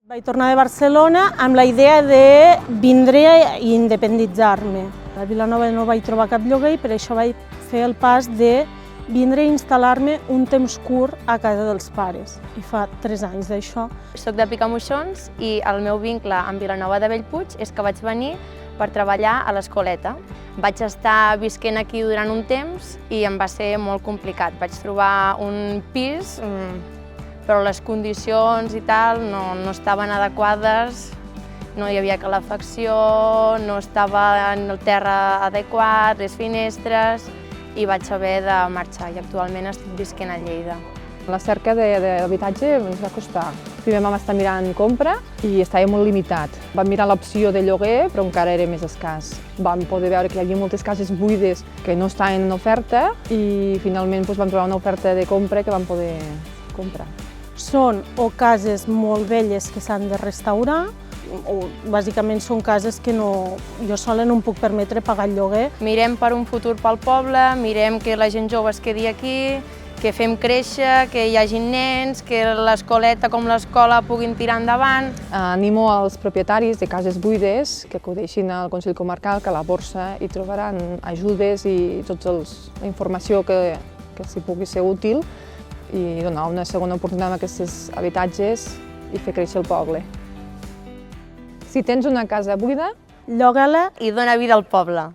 Vaig tornar de Barcelona amb la idea de vindre i independitzar-me. A Vilanova no vaig trobar cap lloguer i per això vaig fer el pas de vindre i instal·lar-me un temps curt a casa dels pares. I fa 3 anys d'això. Soc de Picamoixons i el meu vincle amb Vilanova de Bellpuig és que vaig venir per treballar a l'Escoleta. Vaig estar visquent aquí durant un temps i em va ser molt complicat. Vaig trobar un pis, però les condicions i tal no estaven adequades, no hi havia calefacció, no estava en el terra adequat, les finestres, i vaig haver de marxar i actualment estic visquent a Lleida. La cerca d'habitatge ens va costar. Primer vam estar mirant compra i estava molt limitat. Vam mirar l'opció de lloguer, però encara era més escàs. Vam poder veure que hi havia moltes cases buides que no estaven en oferta i finalment vam trobar una oferta de compra que vam poder comprar. Són o cases molt velles que s'han de restaurar, o bàsicament són cases que jo sola no em puc permetre pagar el lloguer. Mirem per un futur pel poble, mirem que la gent jove es quedi aquí, que fem créixer, que hi hagi nens, que l'escoleta com l'escola puguin tirar endavant. Animo als propietaris de cases buides que acudeixin al Consell Comarcal, que a la borsa hi trobaran ajudes i tota la informació que els pugui ser útil, i donar una segona oportunitat a aquests habitatges i fer créixer el poble. Si tens una casa buida, lloga-la i dona vida al poble.